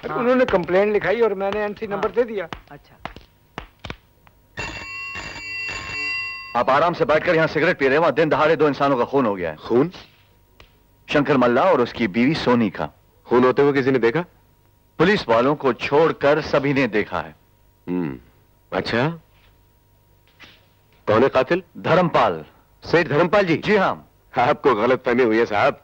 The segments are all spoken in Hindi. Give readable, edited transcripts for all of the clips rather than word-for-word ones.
हाँ। उन्होंने कंप्लेंट लिखाई और मैंने एनसी नंबर दे दिया। अच्छा, आप आराम से बैठकर यहाँ सिगरेट पी रहे हैं, वहां दिन दहाड़े 2 इंसानों का खून हो गया है। खून? शंकर मल्ला और उसकी बीवी सोनी का। खून होते हुए किसी ने देखा? पुलिस वालों को छोड़कर सभी ने देखा है। अच्छा, कौन है कातिल? धर्मपाल। सेठ धर्मपाल जी? जी हाँ। आपको गलतफहमी हुई है साहब,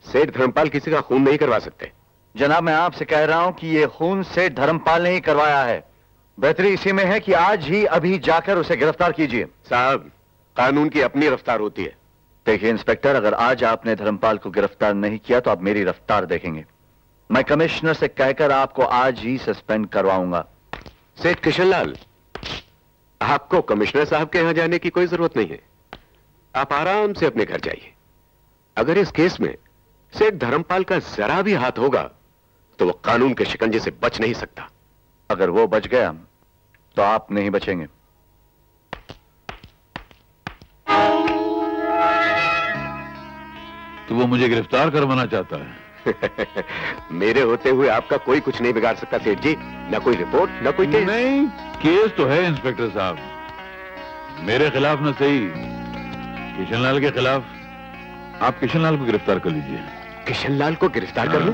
सेठ धर्मपाल किसी का खून नहीं करवा सकते। जनाब, मैं आपसे कह रहा हूं कि यह खून सेठ धर्मपाल ने ही करवाया है। बेहतरी इसी में है कि आज ही अभी जाकर उसे गिरफ्तार कीजिए। साहब, कानून की अपनी रफ्तार होती है। देखिए इंस्पेक्टर, अगर आज आपने धर्मपाल को गिरफ्तार नहीं किया तो आप मेरी रफ्तार देखेंगे। मैं कमिश्नर से कहकर आपको आज ही सस्पेंड करवाऊंगा। सेठ किशनलाल, आपको कमिश्नर साहब के यहां जाने की कोई जरूरत नहीं है। आप आराम से अपने घर जाइए। अगर इस केस में सेठ धर्मपाल का जरा भी हाथ होगा तो वो कानून के शिकंजे से बच नहीं सकता। अगर वो बच गया तो आप नहीं बचेंगे। तो वो मुझे गिरफ्तार करवाना चाहता है। मेरे होते हुए आपका कोई कुछ नहीं बिगाड़ सकता सेठ जी। ना कोई रिपोर्ट, ना कोई केस। नहीं, केस तो है इंस्पेक्टर साहब, मेरे खिलाफ ना सही, किशनलाल के खिलाफ। आप किशनलाल को गिरफ्तार कर लीजिए। किशनलाल को गिरफ्तार कर लो?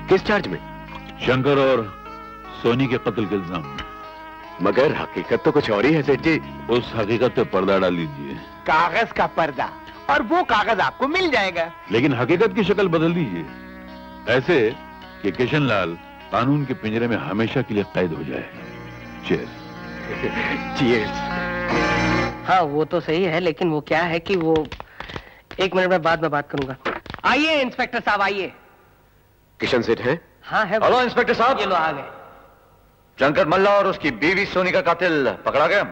किस चार्ज में? शंकर और सोनी के कत्ल के इल्जाम में। मगर हकीकत तो कुछ और ही है सेठ जी। उस हकीकत पे पर्दा डाल दीजिए। कागज का पर्दा, और वो कागज आपको मिल जाएगा। लेकिन हकीकत की शक्ल बदल दीजिए, ऐसे कि किशनलाल कानून के पिंजरे में हमेशा के लिए कैद हो जाए। चीयर्स। चीयर्स। हाँ वो तो सही है, लेकिन वो क्या है कि वो 1 मिनट में बाद में बात करूंगा। आइए इंस्पेक्टर साहब, आइए। किशन सेठ है? हाँ है। हेलो इंस्पेक्टर साहब। ये लो आ गए। शंकर मल्ला और उसकी बीवी सोनी का कातिल पकड़ा गया।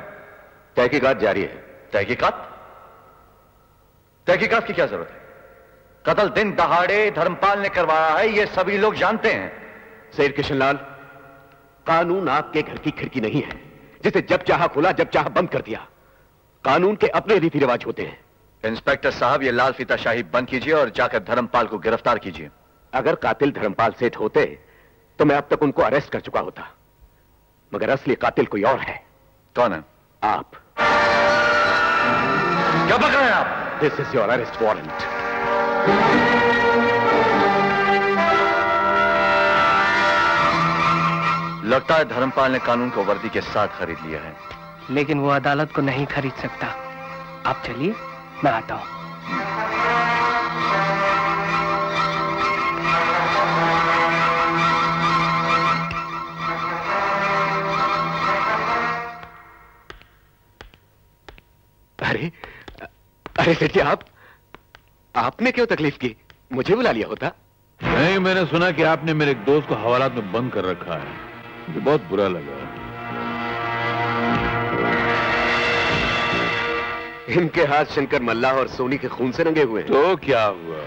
तहकीकात जारी है। तहकीकात? तहकीकात की क्या जरूरत है? कत्ल दिन दहाड़े धर्मपाल ने करवाया है, ये सभी लोग जानते हैं। सेठ किशनलाल, कानून आपके घर की खिड़की नहीं है जिसे जब चाहा खुला जब चाहा बंद कर दिया। कानून के अपने रीति रिवाज होते हैं। इंस्पेक्टर साहब, ये लाल फीताशाही बंद कीजिए और जाकर धर्मपाल को गिरफ्तार कीजिए। अगर कातिल धर्मपाल सेठ होते तो मैं अब तक उनको अरेस्ट कर चुका होता, मगर असली कातिल कोई और है। कौन है? आप। क्या बक रहे हैं आप? This is your arrest warrant. लगता है धर्मपाल ने कानून को वर्दी के साथ खरीद लिया है। लेकिन वो अदालत को नहीं खरीद सकता। आप चलिए, मैं आता हूं। अरे अरे सेठ जी, आपने क्यों तकलीफ की? मुझे बुला लिया होता। नहीं, मैंने सुना कि आपने मेरे एक दोस्त को हवालात में बंद कर रखा है। मुझे बहुत बुरा लगा। इनके हाथ शंकर मल्ला और सोनी के खून से रंगे हुए हैं। तो क्या हुआ?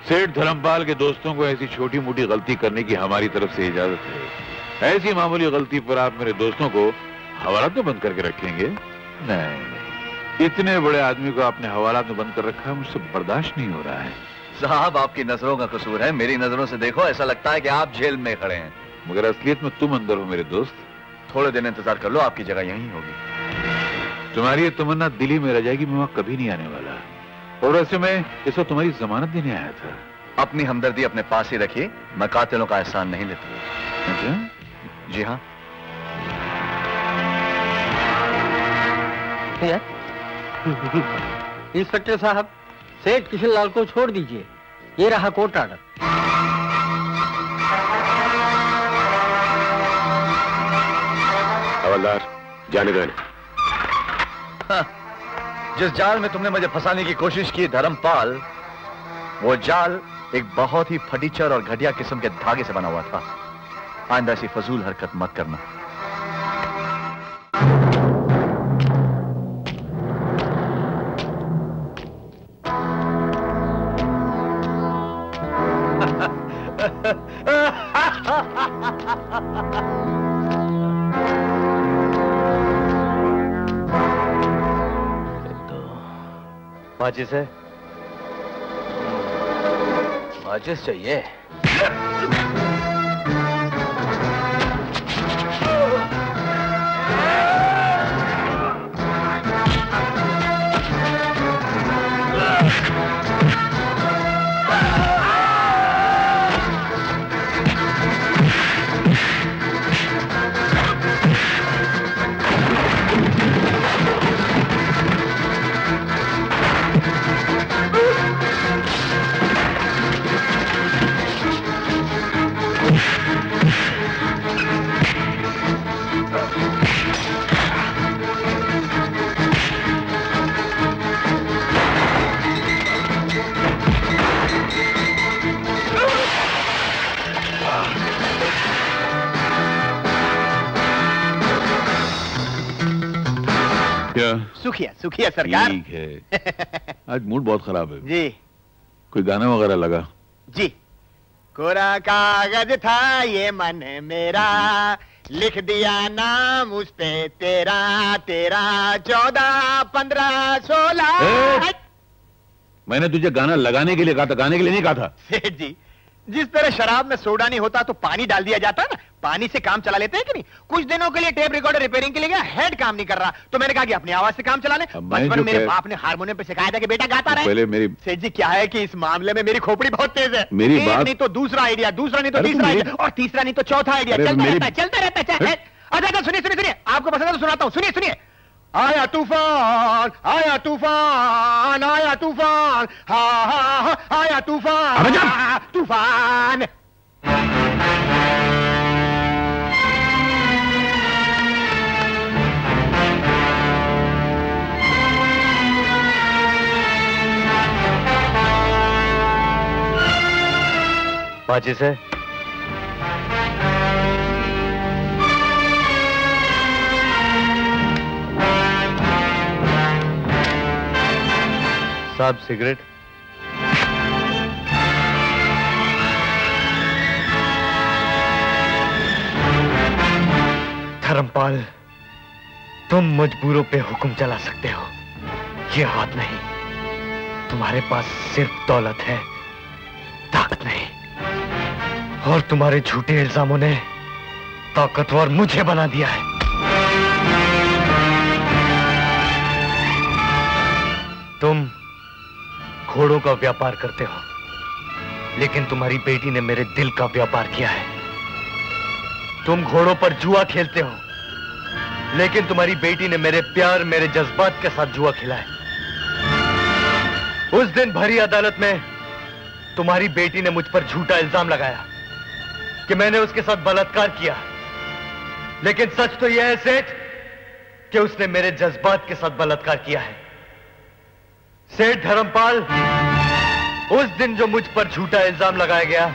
सेठ धर्मपाल के दोस्तों को ऐसी छोटी मोटी गलती करने की हमारी तरफ से इजाजत है। ऐसी मामूली गलती पर आप मेरे दोस्तों को हवालात में बंद करके रखेंगे? नहीं, इतने बड़े आदमी को आपने हवालात में बंद कर रखा है, मुझसे बर्दाश्त नहीं हो रहा है। साहब, आपकी नजरों का कसूर है। मेरी नजरों से देखो, ऐसा लगता है कि आप जेल में खड़े हैं। मगर असलियत में तुम अंदर हो मेरे दोस्त। थोड़े दिन इंतजार कर लो, आपकी जगह यहीं होगी। तुम्हारी ये तमन्ना दिल्ली में रह जाएगी, मैं वहां कभी नहीं आने वाला। और वैसे मैं इस वक्त तुम्हारी जमानत देने आया था। अपनी हमदर्दी अपने पास ही रखिए, मैं कातिलों का एहसान नहीं लेता। अच्छा? जी हाँ। इंस्पेक्टर साहब, सेठ किशनलाल को छोड़ दीजिए। ये रहा कोर्ट ऑर्डर। हवलदार, जाने दो। जिस जाल में तुमने मुझे फंसाने की कोशिश की धर्मपाल, वो जाल एक बहुत ही फटीचर और घटिया किस्म के धागे से बना हुआ था। आइंदा ऐसी फजूल हरकत मत करना। माचिस है? माचिस चाहिए? सुखिया सुखिया सुखिया सरकार। ठीक है। आज मूड बहुत खराब है जी। कोई गाना वगैरह लगा? जी। कोरा कागज था ये मन मेरा, लिख दिया नाम उस पे तेरा, तेरा 14 15 16। मैंने तुझे गाना लगाने के लिए कहा था, गाने के लिए नहीं कहा था। सेठ जी, जिस तरह शराब में सोडा नहीं होता तो पानी डाल दिया जाता है ना, पानी से काम चला लेते हैं कि नहीं। कुछ दिनों के लिए टेप रिकॉर्डर रिपेयरिंग के लिए गया, हेड काम नहीं कर रहा, तो मैंने कहा कि अपनी आवाज से काम चला ले। बचपन मेरे बाप ने हारमोनियम पे सिखाया था कि बेटा गाता रहे। पहले मेरी सेठ जी क्या है कि इस मामले में मेरी खोपड़ी बहुत तेज है। मेरी एक बात नहीं तो दूसरा आइडिया, दूसरा नहीं तो तीसरा आइडिया, और तीसरा नहीं तो चौथा आइडिया, चलता रहता है। अच्छा सुनिए, आपको पसंद है तो सुनाता हूँ, सुनिए। आया तूफान, आया तूफान, आया तूफान, हा हा हा, आया तूफान, तूफान। माचिस है? साहब सिगरेट? धर्मपाल, तुम मजबूरों पे हुक्म चला सकते हो, ये बात नहीं। तुम्हारे पास सिर्फ दौलत है, ताकत नहीं। और तुम्हारे झूठे इल्जामों ने ताकतवर मुझे बना दिया है। तुम घोड़ों का व्यापार करते हो, लेकिन तुम्हारी बेटी ने मेरे दिल का व्यापार किया है। तुम घोड़ों पर जुआ खेलते हो, लेकिन तुम्हारी बेटी ने मेरे प्यार, मेरे जज्बात के साथ जुआ खेला है। उस दिन भरी अदालत में तुम्हारी बेटी ने मुझ पर झूठा इल्जाम लगाया कि मैंने उसके साथ बलात्कार किया, लेकिन सच तो यह है सेठ कि उसने मेरे जज्बात के साथ बलात्कार किया है। सेठ धर्मपाल, उस दिन जो मुझ पर झूठा इल्जाम लगाया गया,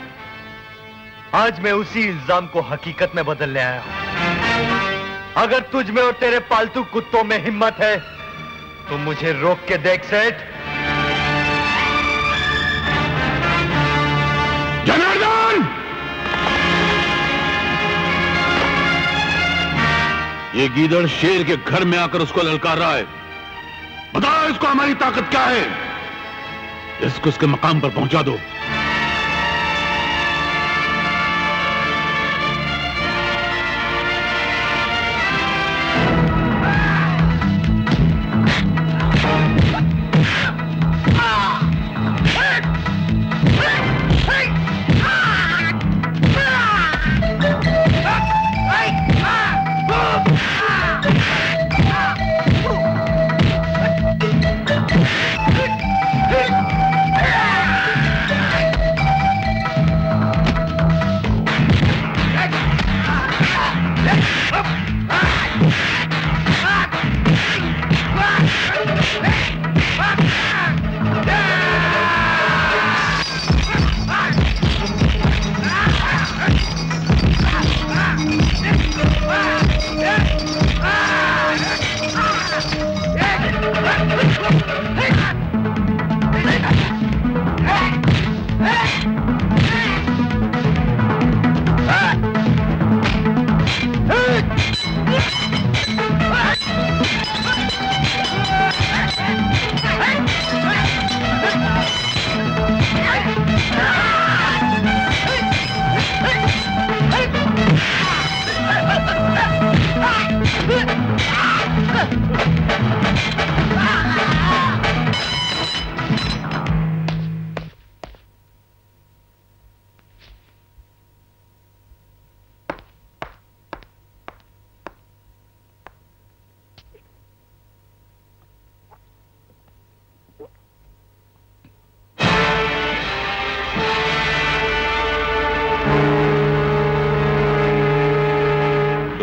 आज मैं उसी इल्जाम को हकीकत में बदलने आया हूं। अगर तुझ में और तेरे पालतू कुत्तों में हिम्मत है तो मुझे रोक के देख सेठ। जनार्दन! ये गीदड़ शेर के घर में आकर उसको ललकार रहा है। बताओ इसको हमारी ताकत क्या है, इसको उसके मकाम पर पहुंचा दो।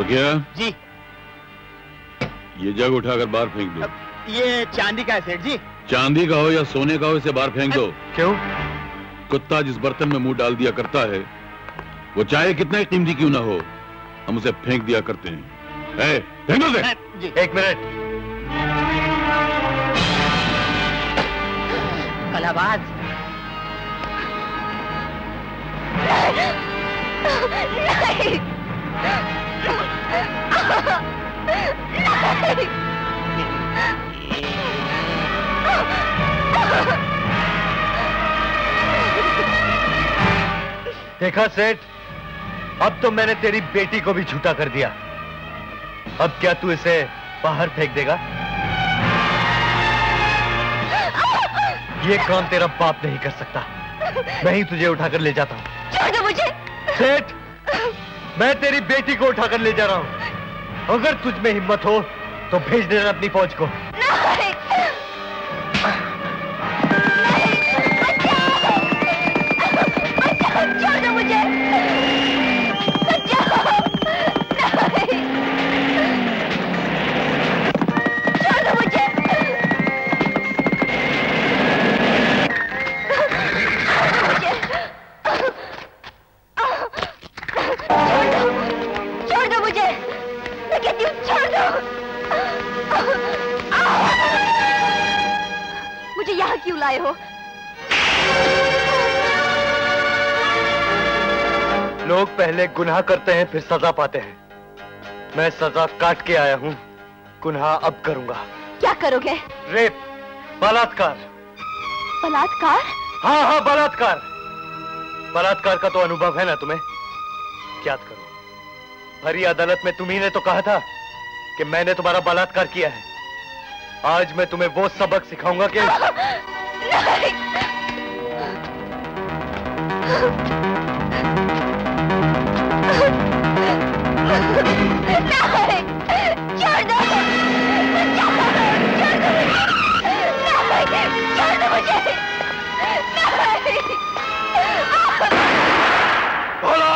क्या जी? ये जग उठाकर बाहर फेंक दो। ये चांदी का है सेठ जी। चांदी का हो या सोने का हो, इसे बाहर फेंक दो। क्यों? कुत्ता जिस बर्तन में मुंह डाल दिया करता है, वो चाहे कितना ही कीमती क्यों ना हो, हम उसे फेंक दिया करते हैं। फेंक दो उसे। एक मिनट। भलाबाज। नहीं। देखा सेठ, अब तो मैंने तेरी बेटी को भी झूठा कर दिया। अब क्या तू इसे बाहर फेंक देगा? ये काम तेरा बाप नहीं कर सकता, मैं ही तुझे उठाकर ले जाता हूँ। छोड़ दो मुझे। सेठ, मैं तेरी बेटी को उठाकर ले जा रहा हूँ। अगर तुझ में हिम्मत हो तो भेज देना अपनी फौज को। नहीं। बचाओ, छोड़ दो मुझे। बचाओ। नहीं। छोड़ दो मुझे। छोड़ दो मुझे। मैं कहती हूँ छोड़ दो। मुझे यहाँ क्यों लाए हो? लोग पहले गुनाह करते हैं फिर सजा पाते हैं। मैं सजा काट के आया हूँ, गुनाह अब करूंगा। क्या करोगे? रेप, बलात्कार। बलात्कार? हाँ हाँ, बलात्कार। बलात्कार का तो अनुभव है ना तुम्हें? याद करो, भरी अदालत में तुम्ही ने तो कहा था कि मैंने तुम्हारा बलात्कार किया है। आज मैं तुम्हें वो सबक सिखाऊंगा कि नहीं। नहीं, छोड़ दो। छोड़ दो मुझे। बोलो,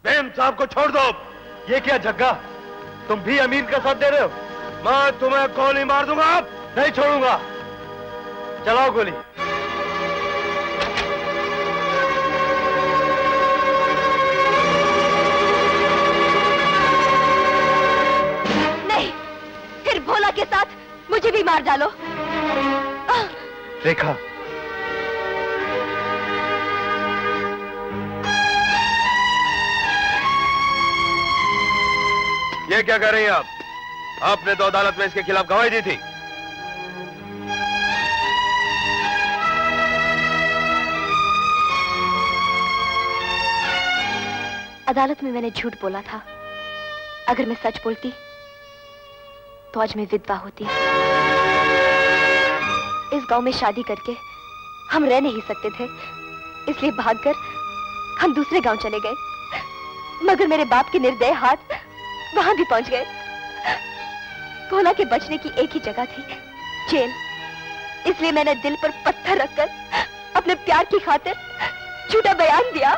मेम साहब को छोड़ दो। ये क्या जग्गा, तुम भी अमीर का साथ दे रहे हो? मैं तुम्हें गोली मार दूंगा। नहीं छोड़ूंगा। चलाओ गोली। नहीं, फिर भोला के साथ मुझे भी मार डालो। देखा, ये क्या कर रही हैं आप? आपने तो अदालत में इसके खिलाफ गवाही दी थी। अदालत में मैंने झूठ बोला था। अगर मैं सच बोलती तो आज मैं विधवा होती। इस गांव में शादी करके हम रह नहीं सकते थे, इसलिए भागकर हम दूसरे गांव चले गए। मगर मेरे बाप के निर्दयी हाथ वहां भी पहुंच गए। भोला के बचने की एक ही जगह थी, जेल। इसलिए मैंने दिल पर पत्थर रखकर अपने प्यार की खातिर झूठा बयान दिया।